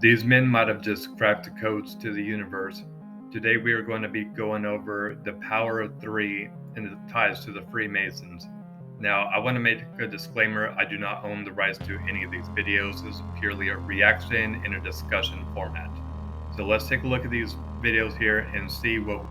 These men might have just cracked the codes to the universe. Today we are going to be going over the power of three and the ties to the Freemasons. Now, I want to make a disclaimer, I do not own the rights to any of these videos. This is purely a reaction in a discussion format. So let's take a look at these videos here and see what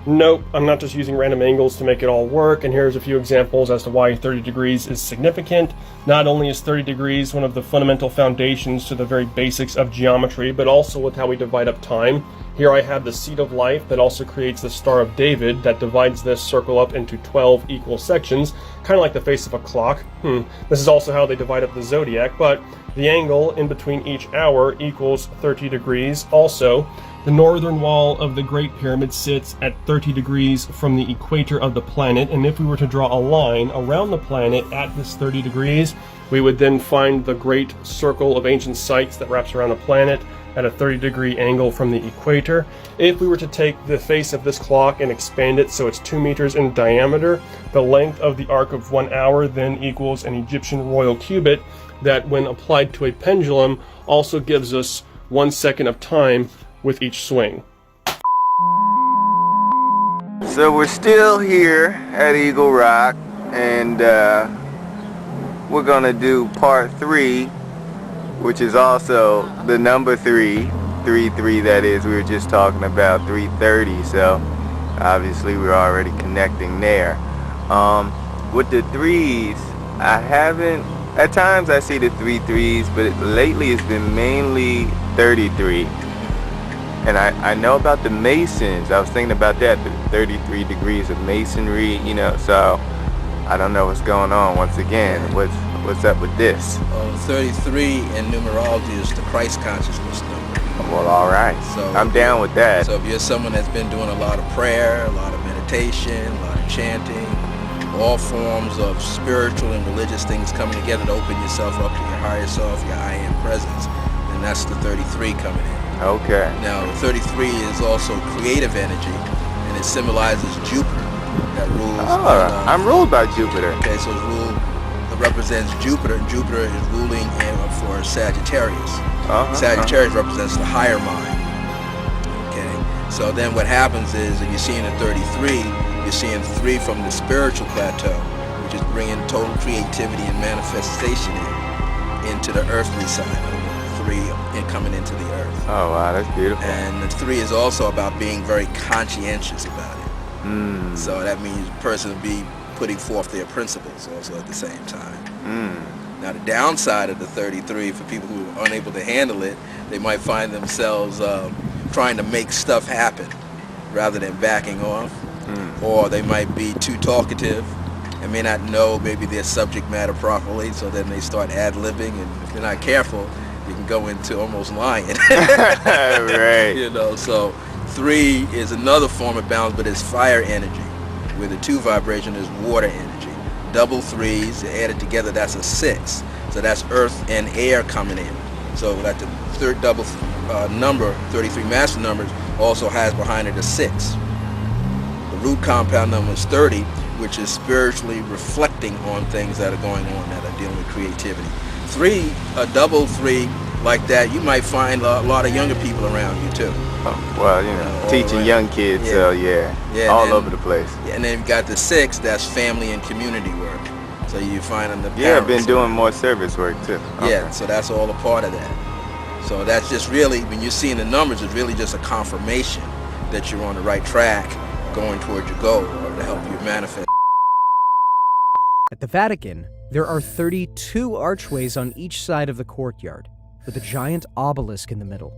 Nope, I'm not just using random angles to make it all work, and here's a few examples as to why 30 degrees is significant. Not only is 30 degrees one of the fundamental foundations to the very basics of geometry, but also with how we divide up time. Here I have the seed of life that also creates the Star of David that divides this circle up into 12 equal sections, kind of like the face of a clock. This is also how they divide up the zodiac, but the angle in between each hour equals 30 degrees also. The northern wall of the Great Pyramid sits at 30 degrees from the equator of the planet, and if we were to draw a line around the planet at this 30 degrees, we would then find the great circle of ancient sites that wraps around the planet at a 30-degree angle from the equator. If we were to take the face of this clock and expand it so it's 2 meters in diameter, the length of the arc of 1 hour then equals an Egyptian royal cubit that, when applied to a pendulum, also gives us 1 second of time with each swing. So we're still here at Eagle Rock, and we're gonna do part 3, which is also the number 3 that is. We were just talking about 3:30, so obviously we're already connecting there. With the threes, I haven't, at times I see the 3 threes, but lately it's been mainly 33. And I know about the Masons. I was thinking about that, the 33 degrees of masonry, you know, so I don't know what's going on. Once again, what's up with this? Well, 33 in numerology is the Christ consciousness number. Well, all right. So I'm down with that. So if you're someone that's been doing a lot of prayer, a lot of meditation, a lot of chanting, all forms of spiritual and religious things coming together to open yourself up to your higher self, your I am presence, and that's the 33 coming in. Okay. Now, 33 is also creative energy, and it symbolizes Jupiter that rules. I'm ruled by Jupiter. Okay, so it represents Jupiter, and Jupiter is ruling for Sagittarius. Sagittarius represents the higher mind. Okay, so then what happens is, if you're seeing a 33, you're seeing 3 from the spiritual plateau, which is bringing total creativity and manifestation into the earthly side. 3 and coming into the earth. Oh wow, that's beautiful. And the 3 is also about being very conscientious about it. So that means the person will be putting forth their principles also at the same time. Now the downside of the 33, for people who are unable to handle it, they might find themselves trying to make stuff happen rather than backing off. Or they might be too talkative and may not know maybe their subject matter properly, so then they start ad-libbing, and if you're not careful, you can go into almost lying. Right. You know, so 3 is another form of balance, but it's fire energy, where the 2 vibration is water energy. Double 3s added together, that's a 6. So that's earth and air coming in. So that the third double number, 33 master numbers, also has behind it a 6. The root compound number is 30, which is spiritually reflecting on things that are going on that are dealing with creativity. 3, a double 3 like that, you might find a lot of younger people around you too. Well, you know, teaching young kids, so all over the place. Yeah, and then you've got the 6, that's family and community work. So you find them the parents. Yeah, I've been doing more service work too. Yeah, so that's all a part of that. So that's just really, when you're seeing the numbers, it's really just a confirmation that you're on the right track, going towards your goal, or to help you manifest. At the Vatican, there are 32 archways on each side of the courtyard, with a giant obelisk in the middle.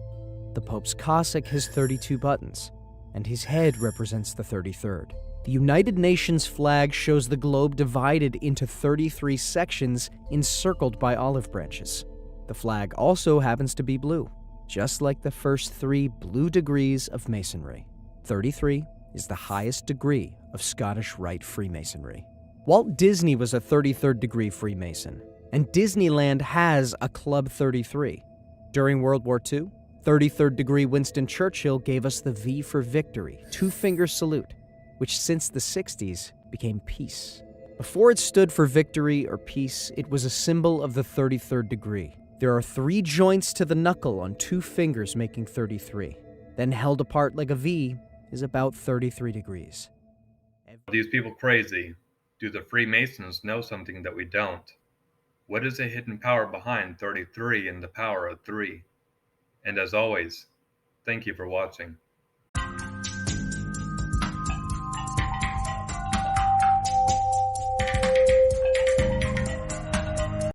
The Pope's cassock has 32 buttons, and his head represents the 33rd. The United Nations flag shows the globe divided into 33 sections encircled by olive branches. The flag also happens to be blue, just like the first 3 blue degrees of Masonry. 33 is the highest degree of Scottish Rite Freemasonry. Walt Disney was a 33rd degree Freemason, And Disneyland has a Club 33. During World War II, 33rd degree Winston Churchill gave us the V for victory, two-finger salute, which since the 60s became peace. Before it stood for victory or peace, it was a symbol of the 33rd degree. There are 3 joints to the knuckle on 2 fingers making 33. Then held apart like a V is about 33 degrees. Are these people crazy? Do the Freemasons know something that we don't? What is the hidden power behind 33 and the power of 3? And as always, thank you for watching.